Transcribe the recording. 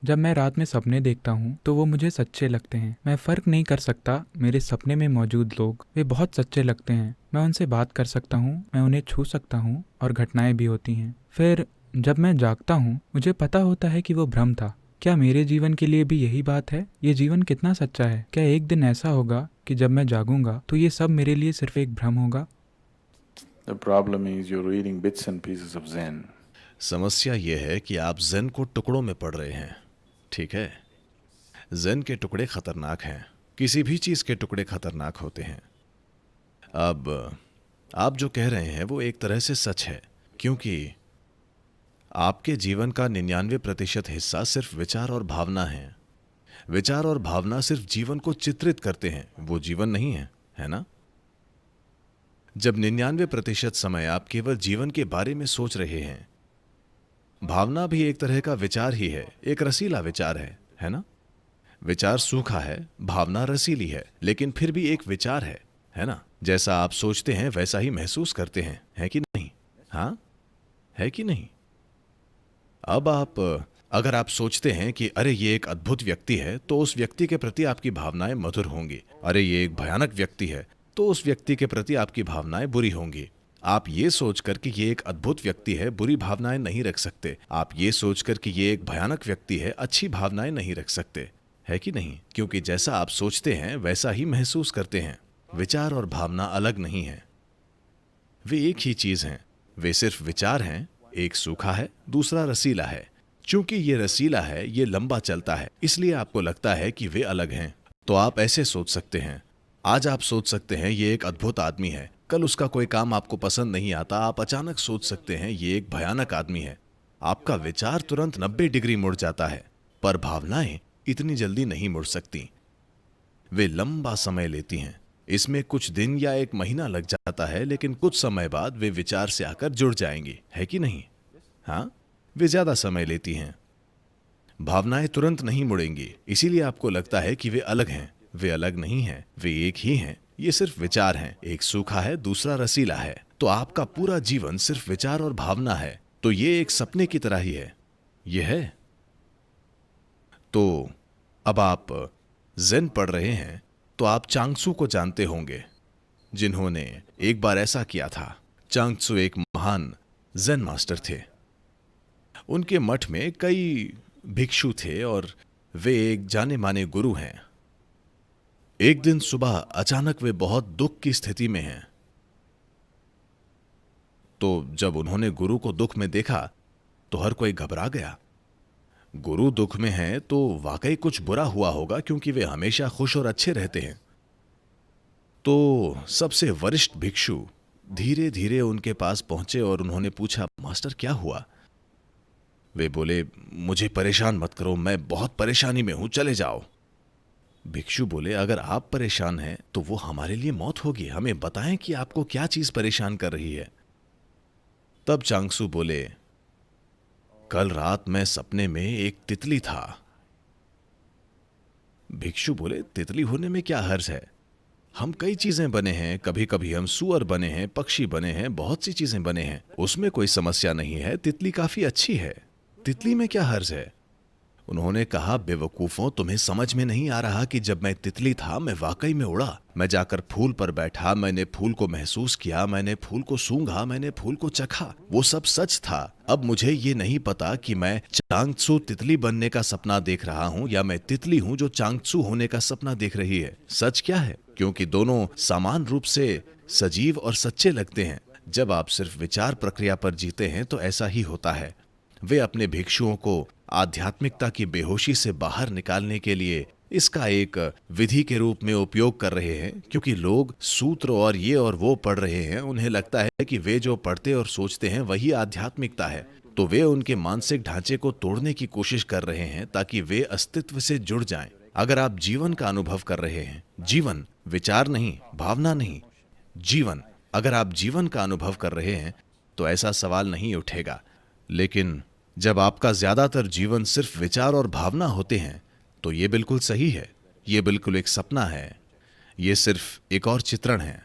जब मैं रात में सपने देखता हूँ तो वो मुझे सच्चे लगते हैं। मैं फ़र्क नहीं कर सकता, मेरे सपने में मौजूद लोग वे बहुत सच्चे लगते हैं। मैं उनसे बात कर सकता हूँ, मैं उन्हें छू सकता हूँ और घटनाएं भी होती हैं। फिर जब मैं जागता हूँ मुझे पता होता है कि वो भ्रम था। क्या मेरे जीवन के लिए भी यही बात है? ये जीवन कितना सच्चा है? क्या एक दिन ऐसा होगा कि जब मैं जागूंगा तो ये सब मेरे लिए सिर्फ एक भ्रम होगा? The problem is you're reading bits and pieces of Zen. समस्या यह है कि आप ज़ेन को टुकड़ों में पढ़ रहे हैं। ठीक है, ज़ेन के टुकड़े खतरनाक हैं। किसी भी चीज़ के टुकड़े खतरनाक होते हैं। अब आप जो कह रहे हैं वो एक तरह से सच है, क्योंकि आपके जीवन का 99% हिस्सा सिर्फ विचार और भावना है। विचार और भावना सिर्फ जीवन को चित्रित करते हैं, वो जीवन नहीं है ना? जब 99% समय आप केवल जीवन के बारे में सोच रहे हैं, भावना भी एक तरह का विचार ही है, एक रसीला विचार है ना? विचार सूखा है, भावना रसीली है, लेकिन फिर भी एक विचार है ना? जैसा आप सोचते हैं वैसा ही महसूस करते हैं, है कि नहीं? हाँ, है कि नहीं? अब अगर आप सोचते हैं कि अरे ये एक अद्भुत व्यक्ति है, तो उस व्यक्ति के प्रति आपकी भावनाएं मधुर होंगी। अरे ये एक भयानक व्यक्ति है, तो उस व्यक्ति के प्रति आपकी भावनाएं बुरी होंगी। आप ये सोचकर कि ये एक अद्भुत व्यक्ति है बुरी भावनाएं नहीं रख सकते। आप ये सोचकर कि ये एक भयानक व्यक्ति है अच्छी भावनाएं नहीं रख सकते, है कि नहीं? क्योंकि जैसा आप सोचते हैं वैसा ही महसूस करते हैं। विचार और भावना अलग नहीं है, वे एक ही चीज हैं। वे सिर्फ विचार हैं, एक सूखा है, दूसरा रसीला है। चूंकि ये रसीला है, ये लंबा चलता है, इसलिए आपको लगता है कि वे अलग हैं। तो आप ऐसे सोच सकते हैं। आज आप सोच सकते हैं ये एक अद्भुत आदमी है, कल उसका कोई काम आपको पसंद नहीं आता, आप अचानक सोच सकते हैं ये एक भयानक आदमी है। आपका विचार तुरंत 90 डिग्री मुड़ जाता है, पर भावनाएं इतनी जल्दी नहीं मुड़ सकती। वे लंबा समय लेती हैं। इसमें कुछ दिन या एक महीना लग जाता है, लेकिन कुछ समय बाद वे विचार से आकर जुड़ जाएंगी, है कि नहीं? हाँ, वे ज्यादा समय लेती हैं। भावनाएं तुरंत नहीं मुड़ेंगी, इसीलिए आपको लगता है कि वे अलग हैं। वे अलग नहीं हैं, वे एक ही हैं। ये सिर्फ विचार हैं, एक सूखा है, दूसरा रसीला है। तो आपका पूरा जीवन सिर्फ विचार और भावना है, तो ये एक सपने की तरह ही है। ये है। तो अब आप ज़ेन पढ़ रहे हैं तो आप चांगत्सू को जानते होंगे, जिन्होंने एक बार ऐसा किया था। चांगत्सू एक महान ज़ेन मास्टर थे। उनके मठ में कई भिक्षु थे और वे एक जाने माने गुरु हैं। एक दिन सुबह अचानक वे बहुत दुख की स्थिति में हैं। तो जब उन्होंने गुरु को दुख में देखा तो हर कोई घबरा गया। गुरु दुख में हैं तो वाकई कुछ बुरा हुआ होगा, क्योंकि वे हमेशा खुश और अच्छे रहते हैं। तो सबसे वरिष्ठ भिक्षु धीरे धीरे उनके पास पहुंचे और उन्होंने पूछा, मास्टर क्या हुआ? वे बोले, मुझे परेशान मत करो, मैं बहुत परेशानी में हूं, चले जाओ। भिक्षु बोले, अगर आप परेशान हैं तो वो हमारे लिए मौत होगी, हमें बताएं कि आपको क्या चीज परेशान कर रही है। तब चांगत्सू बोले, कल रात मैं सपने में एक तितली था। भिक्षु बोले, तितली होने में क्या हर्ज है? हम कई चीजें बने हैं, कभी कभी हम सूअर बने हैं, पक्षी बने हैं, बहुत सी चीजें बने हैं, उसमें कोई समस्या नहीं है। तितली काफी अच्छी है, तितली में क्या हर्ज है? उन्होंने कहा, बेवकूफों, तुम्हें समझ में नहीं आ रहा कि जब मैं तितली था मैं वाकई में उड़ा। मैं जाकर फूल पर बैठा, मैंने फूल को महसूस किया, मैंने फूल को सूंघा, मैंने फूल को चखा, वो सब सच था। अब मुझे ये नहीं पता कि मैं चांगत्सू तितली बनने का सपना देख रहा हूं या मैं तितली हूं जो चांगत्सू होने का सपना देख रही है। सच क्या है? क्योंकि दोनों समान रूप से सजीव और सच्चे लगते हैं। जब आप सिर्फ विचार प्रक्रिया पर जीते हैं तो ऐसा ही होता है। वे अपने भिक्षुओं को आध्यात्मिकता की बेहोशी से बाहर निकालने के लिए इसका एक विधि के रूप में उपयोग कर रहे हैं। क्योंकि लोग सूत्र और ये और वो पढ़ रहे हैं, उन्हें लगता है कि वे जो पढ़ते और सोचते हैं वही आध्यात्मिकता है, तो वे उनके मानसिक ढांचे को तोड़ने की कोशिश कर रहे हैं ताकि वे अस्तित्व से जुड़ जाएं। अगर आप जीवन का अनुभव कर रहे हैं, जीवन, विचार नहीं, भावना नहीं, जीवन, अगर आप जीवन का अनुभव कर रहे हैं तो ऐसा सवाल नहीं उठेगा। लेकिन जब आपका ज्यादातर जीवन सिर्फ विचार और भावना होते हैं तो ये बिल्कुल सही है, ये बिल्कुल एक सपना है, ये सिर्फ एक और चित्रण है।